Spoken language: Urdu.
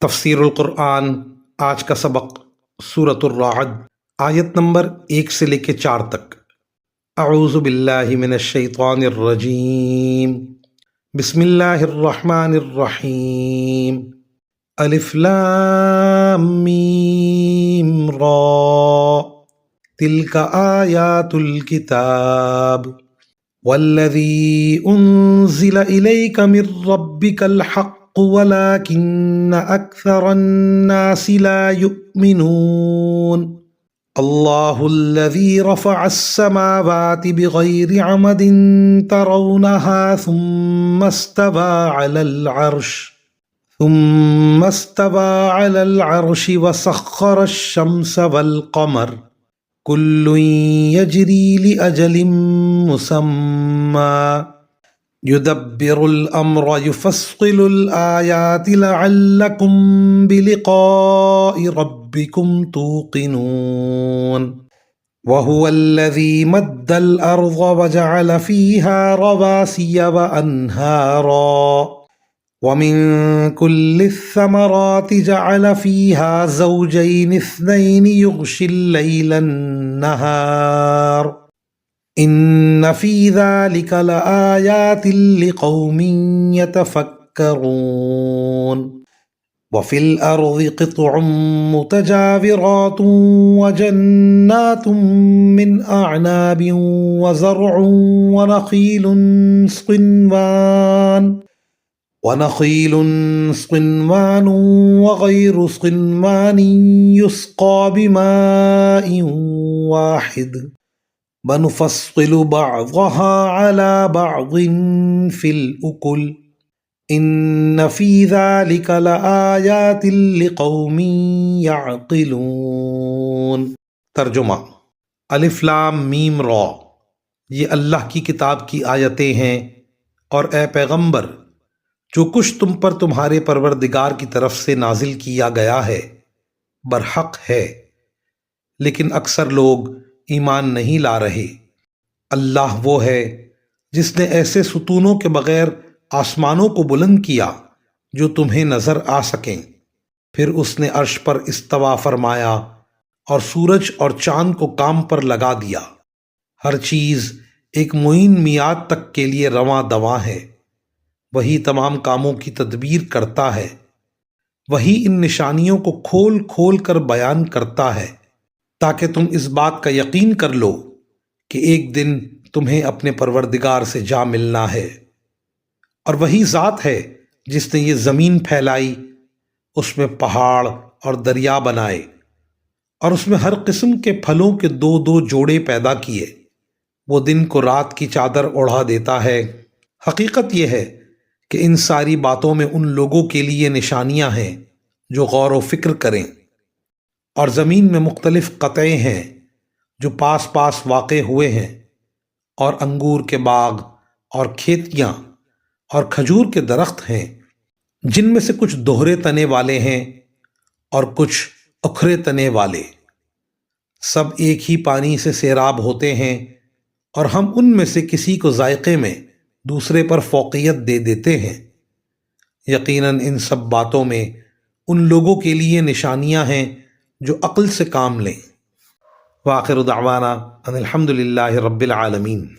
تفسیر القرآن آج کا سبق سورۃ الرعد آیت نمبر 1 سے لے کے 4 تک۔ اعوذ باللہ من الشیطان الرجیم، بسم اللہ الرحمن الرحیم۔ الف لام میم را، تلک آیات الکتاب والذی انزل الیک من ربک الحق ولكن أكثر الناس لا يؤمنون۔ الله الذي رفع السماوات بغير عمد ترونها ثم استوى على العرش وسخر الشمس والقمر كل يجري لأجل مسمى يدبر الأمر يفصل الآيات لعلكم بلقاء ربكم توقنون۔ وهو الذي مد الأرض وجعل فيها رواسي وأنهارا ومن كل الثمرات جعل فيها زوجين اثنين يغشي الليل النهار إن في ذلك لآيات لقوم يتفكرون۔ وفي الأرض قطع متجاورات وجنات من أعناب وزرع ونخيل صنوان وغير صنوان يسقى بماء واحد ونفصل بعضها على بعض في الأكل إن في ذلك لآيات لقوم يعقلون۔ ترجمہ: الف لام میم را، یہ اللہ کی کتاب کی آیتیں ہیں، اور اے پیغمبر، جو کچھ تم پر تمہارے پروردگار کی طرف سے نازل کیا گیا ہے برحق ہے، لیکن اکثر لوگ ایمان نہیں لا رہے۔ اللہ وہ ہے جس نے ایسے ستونوں کے بغیر آسمانوں کو بلند کیا جو تمہیں نظر آ سکیں، پھر اس نے عرش پر استوا فرمایا اور سورج اور چاند کو کام پر لگا دیا۔ ہر چیز ایک معین میعاد تک کے لیے رواں دواں ہے۔ وہی تمام کاموں کی تدبیر کرتا ہے، وہی ان نشانیوں کو کھول کھول کر بیان کرتا ہے تاکہ تم اس بات کا یقین کر لو کہ ایک دن تمہیں اپنے پروردگار سے جا ملنا ہے۔ اور وہی ذات ہے جس نے یہ زمین پھیلائی، اس میں پہاڑ اور دریا بنائے، اور اس میں ہر قسم کے پھلوں کے 2 جوڑے پیدا کیے۔ وہ دن کو رات کی چادر اوڑھا دیتا ہے۔ حقیقت یہ ہے کہ ان ساری باتوں میں ان لوگوں کے لیے نشانیاں ہیں جو غور و فکر کریں۔ اور زمین میں مختلف قطعے ہیں جو پاس پاس واقع ہوئے ہیں، اور انگور کے باغ اور کھیتیاں اور کھجور کے درخت ہیں، جن میں سے کچھ دوہرے تنے والے ہیں اور کچھ اکھرے تنے والے۔ سب ایک ہی پانی سے سیراب ہوتے ہیں، اور ہم ان میں سے کسی کو ذائقے میں دوسرے پر فوقیت دے دیتے ہیں۔ یقیناً ان سب باتوں میں ان لوگوں کے لیے نشانیاں ہیں جو عقل سے کام لیں۔ وآخر دعوانا ان الحمد للہ رب العالمین۔